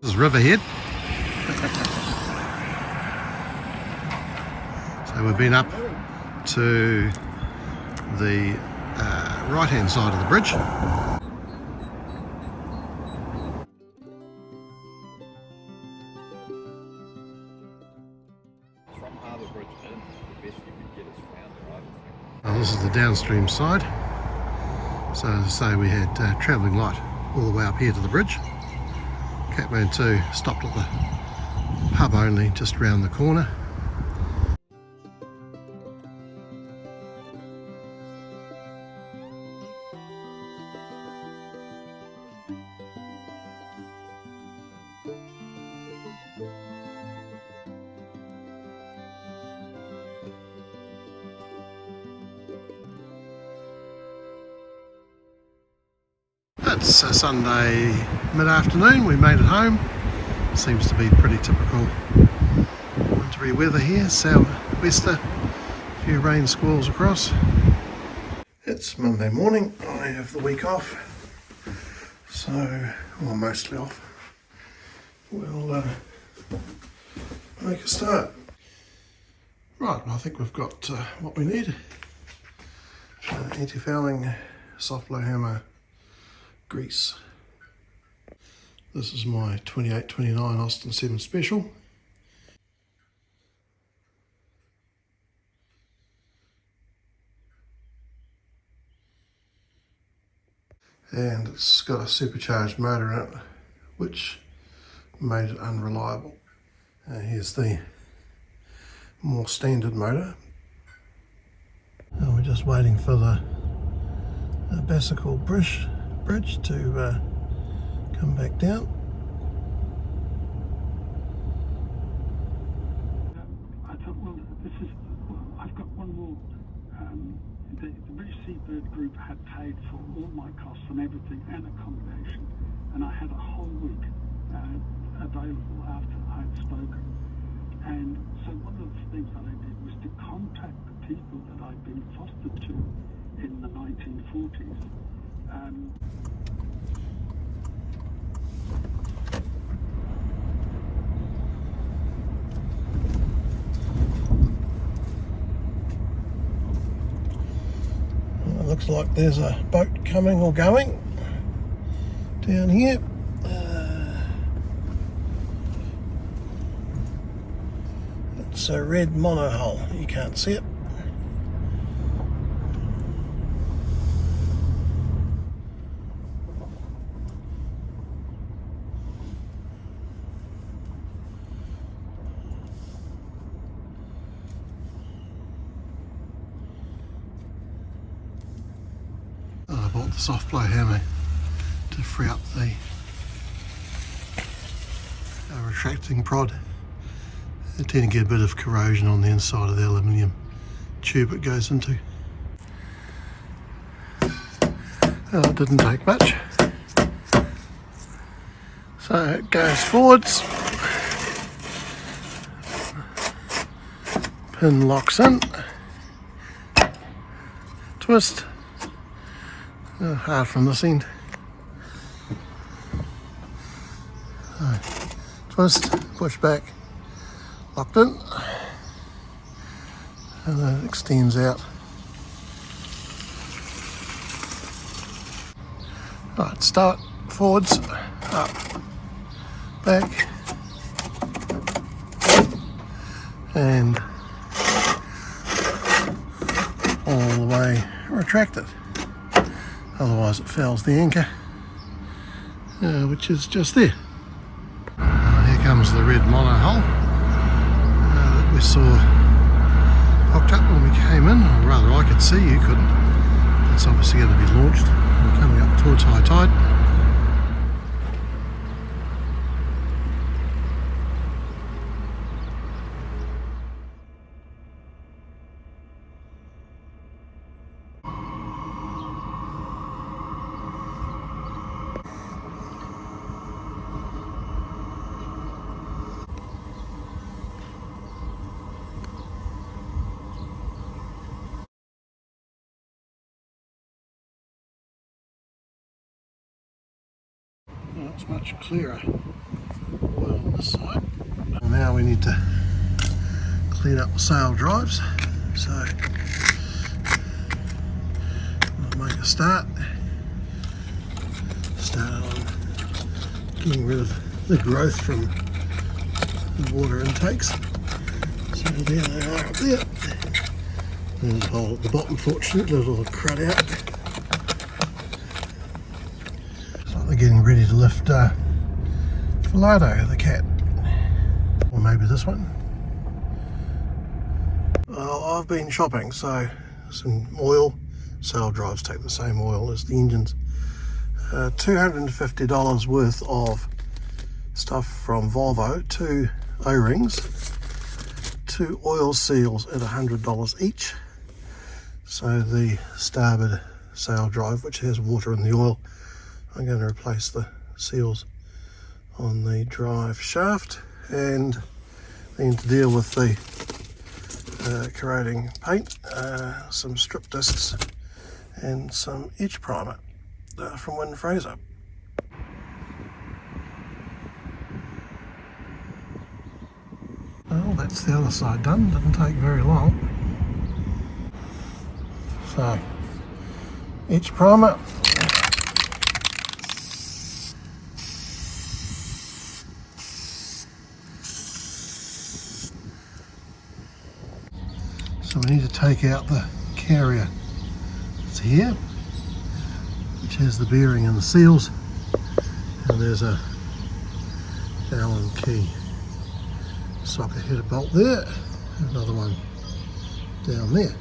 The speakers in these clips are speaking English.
This is Riverhead. So we've been up to the right hand side of the bridge. From Harbour Bridge in, the best you could get is round the right. Well, this is the downstream side. So as I say, we had travelling light all the way up here to the bridge. Catmantoo stopped at the pub only just round the corner. It's a Sunday mid-afternoon, we made it home. Seems to be pretty typical wintry weather here, southwester, a few rain squalls across. It's Monday morning, I have the week off, so, well, mostly off. We'll make a start. Right, I think we've got what we need. Anti-fouling, soft blow hammer, grease. This is my 2829 Austin 7 Special. And it's got a supercharged motor in it, which made it unreliable. Here's the more standard motor. And we're just waiting for the bicycle bridge to come back down. I thought, well, I've got one more. The British Seabird Group had paid for all my costs and everything and accommodation, and I had a whole week available after I had spoken. And so one of the things that I did was to contact the people that I'd been fostered to in the 1940s. Well, it looks like there's a boat coming or going down here. It's a red monohull, you can't see it. I bought the soft blow hammer to free up the retracting prod. They tend to get a bit of corrosion on the inside of the aluminium tube it goes into. Well, it didn't take much. So it goes forwards, pin locks in, twist. Hard from this end. Twist, push back, locked in, and then it extends out. Right, start forwards, up, back, and all the way retract it. Otherwise it fouls the anchor, which is just there. Here comes the red monohull that we saw hooked up when we came in, or rather I could see, you couldn't. It's obviously going to be launched. We're coming up towards high tide. It's much clearer oil on this side. Well, now we need to clean up the sail drives, so I'll make a start on getting rid of the growth from the water intakes. So there they are up there. There's a hole at the bottom, fortunately, a little crud out. So they're getting ready to lift Filado, the cat. Or maybe this one. Well, I've been shopping, so some oil. Saildrives take the same oil as the engines. $250 worth of stuff from Volvo, 2 O-rings, 2 oil seals at $100 each. So the starboard Saildrive, which has water in the oil, I'm going to replace the seals on the drive shaft, and then to deal with the corroding paint, some strip discs and some etch primer from Wind Fraser. Well, that's the other side done, didn't take very long. So, etch primer. So we need to take out the carrier that's here, which has the bearing and the seals, and there's a Allen key socket header bolt there, another one down there.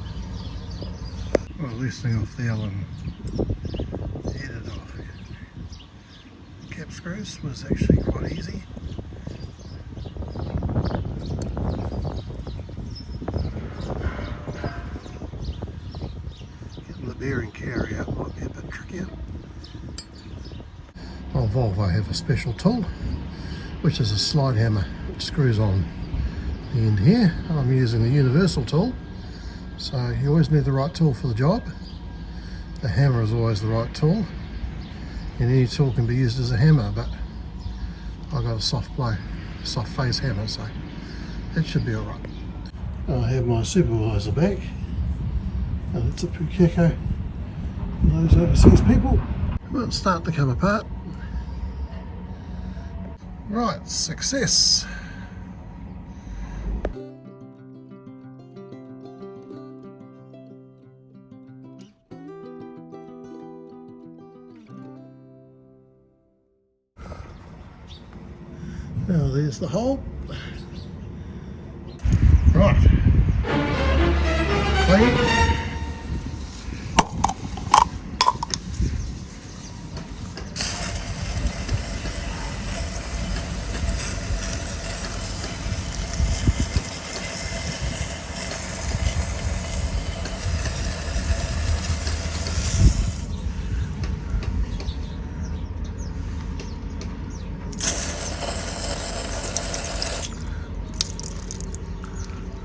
Well, loosening off the Allen headed off cap screws was actually quite easy. Getting the bearing carrier out might be a bit trickier. Well, Volvo have a special tool, which is a slide hammer, which screws on the end here. I'm using the universal tool, so you always need the right tool for the job. The hammer is always the right tool, and any tool can be used as a hammer, but I've got a soft face hammer, so it should be alright. I have my supervisor back, and it's a Pukeko for those overseas people. Well, it's starting to come apart. Right, success. Now there's the hole. Right. Clean.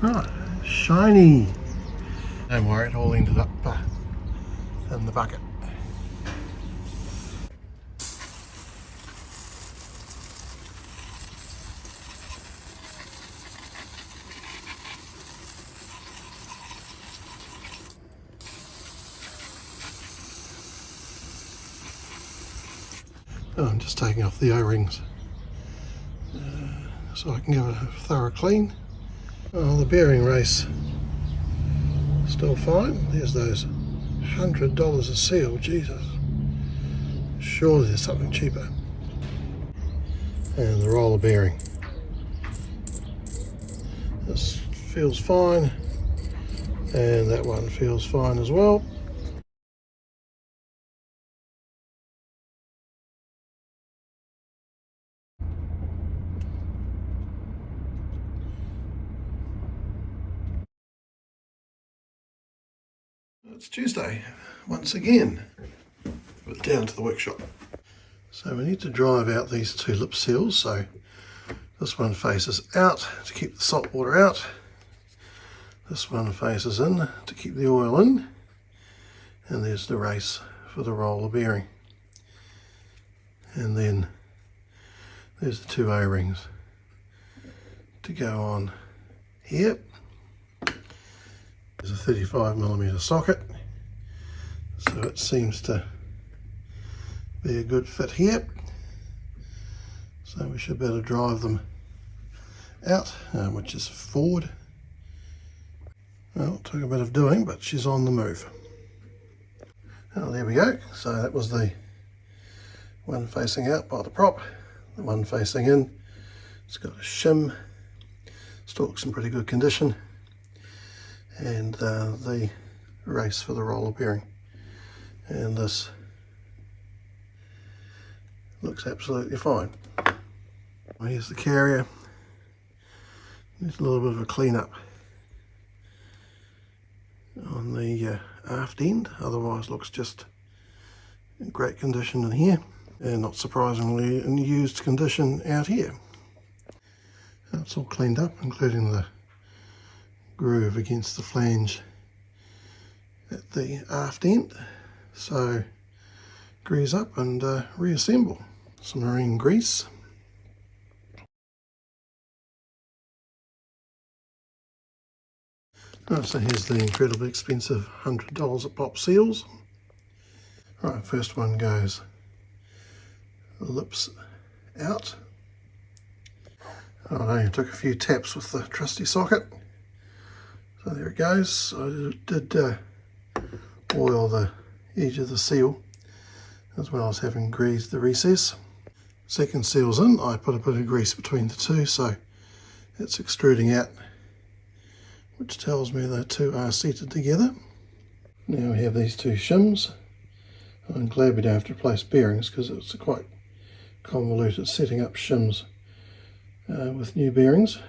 Right, shiny. Don't worry, it all ended up in the bucket. Oh, I'm just taking off the O-rings so I can give it a thorough clean. Oh, the bearing race still fine. There's those $100 a seal, Jesus. Surely there's something cheaper. And the roller bearing. This feels fine, and that one feels fine as well. It's Tuesday once again, but down to the workshop. So we need to drive out these 2 lip seals. So this one faces out to keep the salt water out. This one faces in to keep the oil in. And there's the race for the roller bearing. And then There's the two O-rings to go on here. There's a 35mm socket, so it seems to be a good fit here. So we should be able to drive them out, which is forward. Well, it took a bit of doing, but she's on the move. Oh, there we go. So that was the one facing out by the prop. The one facing in, it's got a shim, stalk's in pretty good condition, and the race for the roller bearing. And this looks absolutely fine. Here's the carrier. There's a little bit of a clean up on the aft end, otherwise looks just in great condition in here, and not surprisingly in used condition out here. It's all cleaned up, including the groove against the flange at the aft end. So grease up and reassemble. Some marine grease. So here's the incredibly expensive $100 at Pop Seals. Right, first one goes lips out. I only took a few taps with the trusty socket. So there it goes. I did oil the edge of the seal as well as having greased the recess. Second seal's in. I put a bit of grease between the two so it's extruding out, which tells me the two are seated together. Now we have these two shims. I'm glad we don't have to replace bearings because it's quite convoluted setting up shims with new bearings.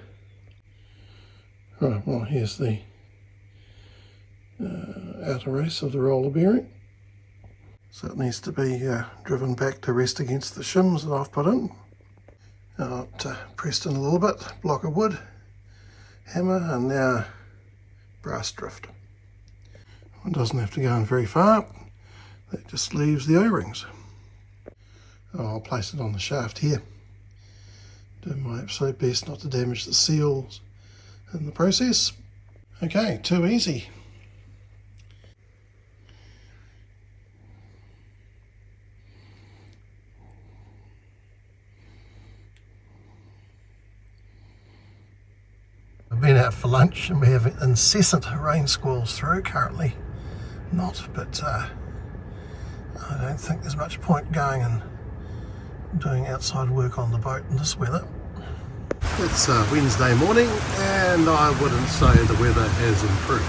Right, well here's the outer race of the roller bearing. So it needs to be driven back to rest against the shims that I've put in. Pressed in a little bit, block of wood, hammer, and now brass drift. It doesn't have to go in very far, that just leaves the O-rings. I'll place it on the shaft here. Do my absolute best not to damage the seals in the process. Okay, too easy. I've been out for lunch and we have incessant rain squalls through. Currently not, but I don't think there's much point going and doing outside work on the boat in this weather. It's Wednesday morning and I wouldn't say the weather has improved.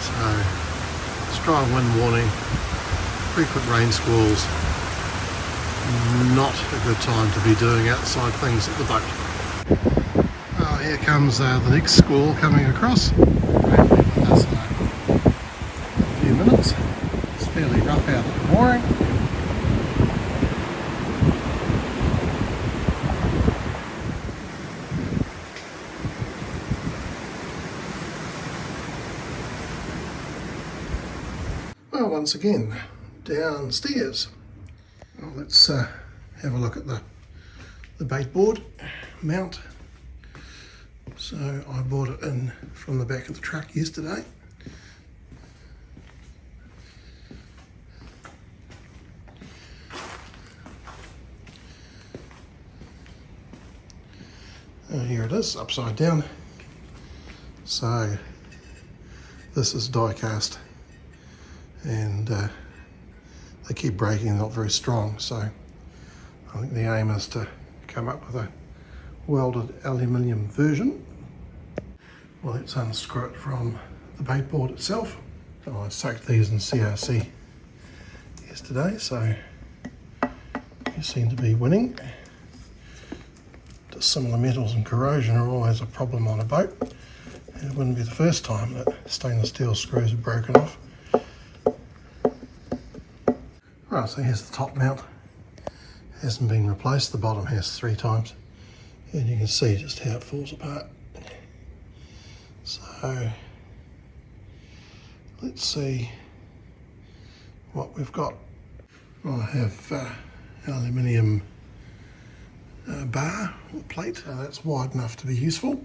So, strong wind warning, frequent rain squalls, not a good time to be doing outside things at the boat. Oh, here comes the next squall coming across. Rain leaving us in a few minutes. It's fairly rough out at the mooring. Well, once again, downstairs. Well, let's have a look at the bait board mount. So I bought it in from the back of the truck yesterday. Here it is, upside down. So this is die cast, and they keep breaking, not very strong. So I think the aim is to come up with a welded aluminium version. Well, let's unscrew it from the bait board itself. So I soaked these in CRC yesterday, so you seem to be winning. Similar metals and corrosion are always a problem on a boat, and it wouldn't be the first time that stainless steel screws are broken off. Right, so here's the top mount. Hasn't been replaced, the bottom has 3 times, and you can see just how it falls apart. So let's see what we've got. I have aluminium bar or plate. That's wide enough to be useful.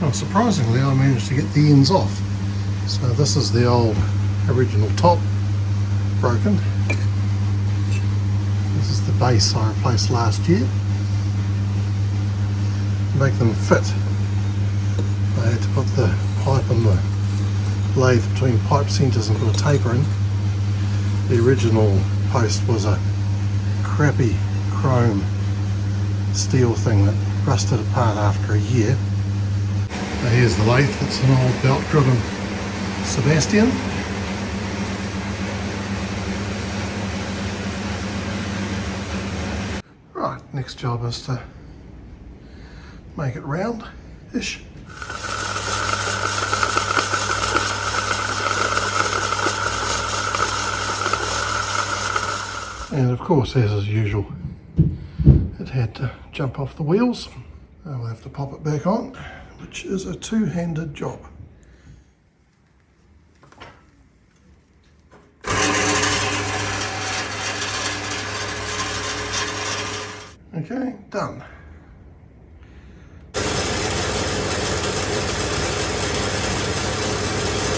Well, surprisingly, I managed to get the ends off. So this is the old original top broken. This is the base I replaced last year. To make them fit, I had to put the pipe in the lathe between pipe centres and put a taper in. The original post was a crappy chrome steel thing that rusted apart after a year. So here's the lathe. It's an old belt-driven Sebastian. Right, next job is to make it round-ish. And of course, as usual, it had to jump off the wheels. I'll have to pop it back on, which is a two-handed job. Okay, done.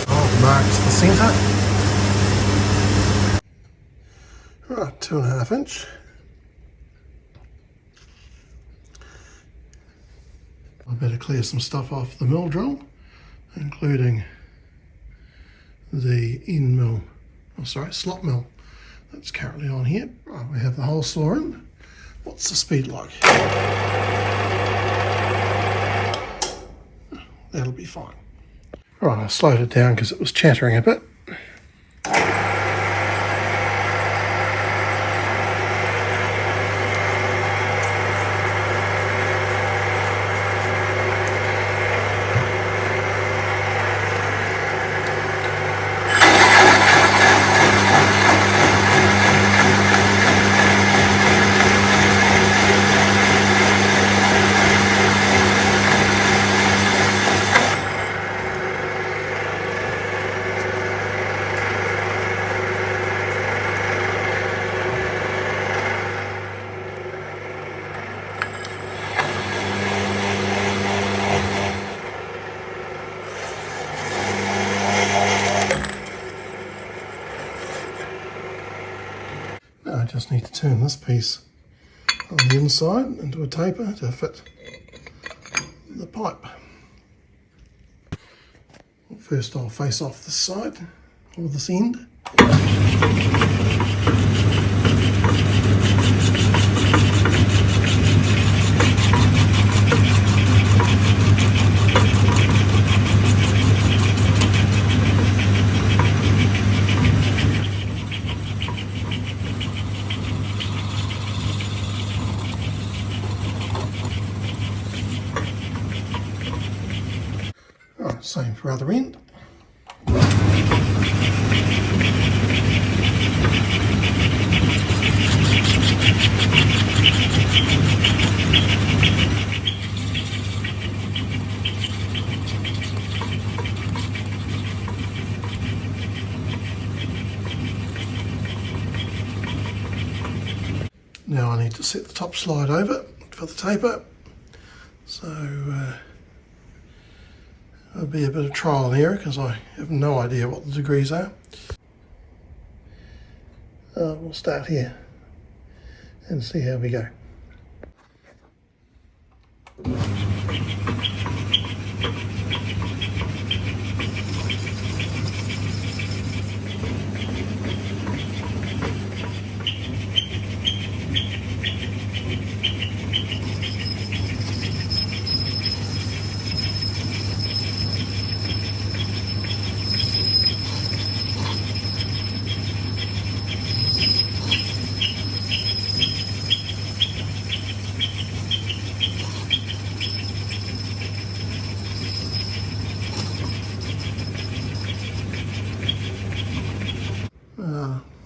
I've marked the centre. Right, 2.5 inch. I better clear some stuff off the mill drill, including the end mill, slot mill that's currently on here. Right, we have the hole saw in. What's the speed like? That'll be fine. Right, I slowed it down because it was chattering a bit. Now I just need to turn this piece on the inside into a taper to fit the pipe. First I'll face off this side, or this end. Same for other end. Now I need to set the top slide over for the taper, so there'll be a bit of trial and error because I have no idea what the degrees are. We'll start here and see how we go.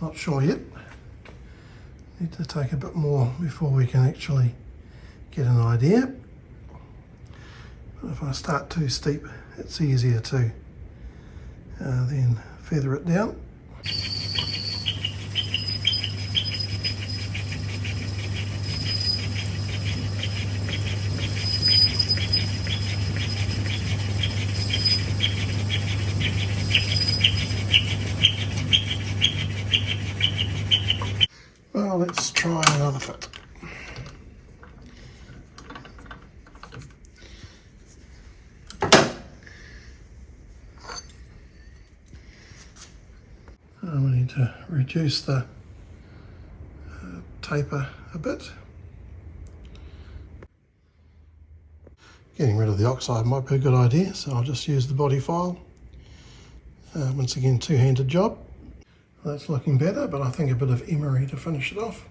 Not sure yet. Need to take a bit more before we can actually get an idea. But if I start too steep, it's easier to then feather it down. Well, let's try another fit. We need to reduce the taper a bit. Getting rid of the oxide might be a good idea, so I'll just use the body file. Once again, two-handed job. That's looking better, but I think a bit of emery to finish it off.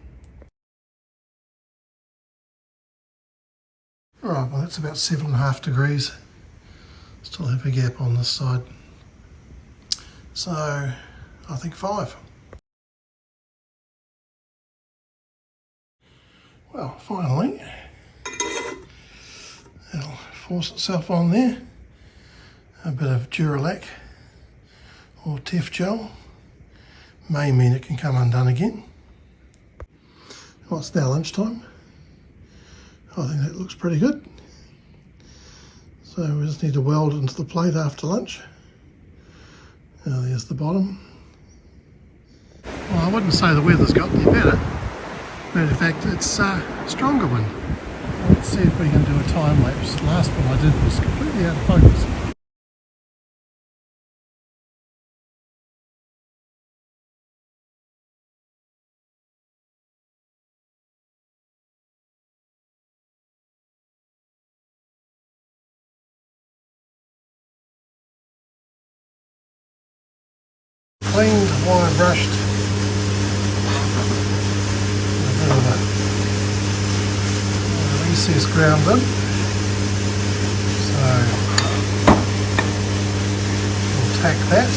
Alright, well that's about 7.5 degrees. Still have a gap on this side. So, I think 5. Well, finally, it'll force itself on there. A bit of Duralac or Tef gel may mean it can come undone again. Well, it's now lunchtime. I think that looks pretty good. So we just need to weld into the plate after lunch. Now there's the bottom. Well, I wouldn't say the weather's got any better. Matter of fact, it's a stronger one. Let's see if we can do a time lapse. The last one I did was completely out of focus. Cleaned, wire brushed, a bit of a recess ground in, so we'll tack that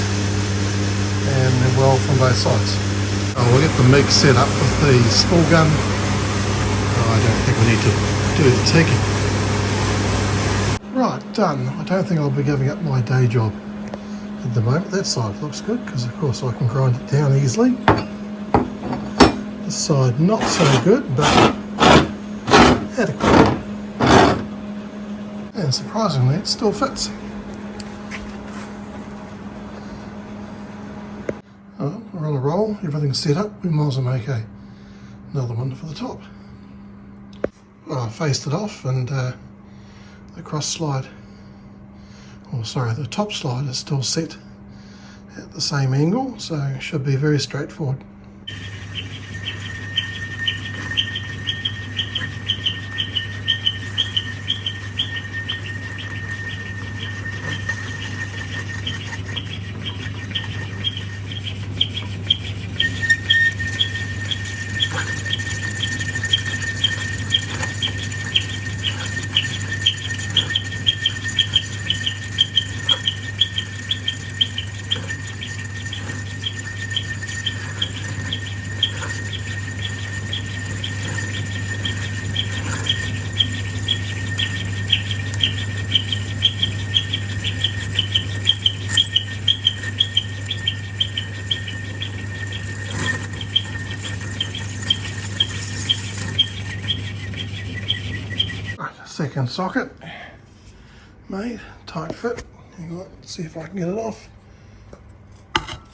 and then weld from both sides. We'll get the MIG set up with the spool gun. I don't think we need to do the taking. Right, done. I don't think I'll be giving up my day job at the moment. That side looks good because of course I can grind it down easily. This side not so good, but adequate. And surprisingly it still fits. Well, we're on a roll, everything's set up, we might as well make another one for the top. Well, I faced it off and the cross slide, oh sorry, the top slide is still set at the same angle, so it should be very straightforward. Second socket made, tight fit. Hang on, let's see if I can get it off.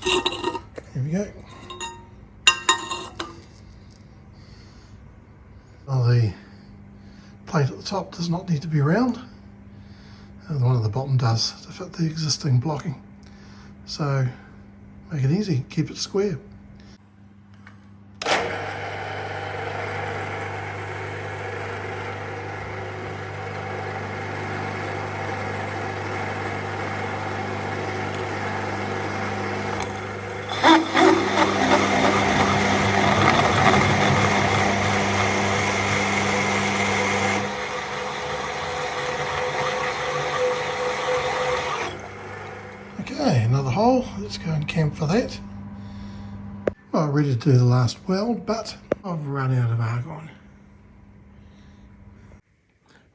Here we go. Well, the plate at the top does not need to be round. The one at the bottom does to fit the existing blocking. So make it easy, keep it square. Okay, another hole. Let's go and camp for that. Well, ready to do the last weld, but I've run out of argon.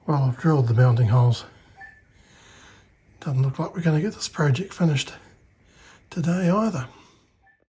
Well, I've drilled the mounting holes. Doesn't look like we're going to get this project finished today either.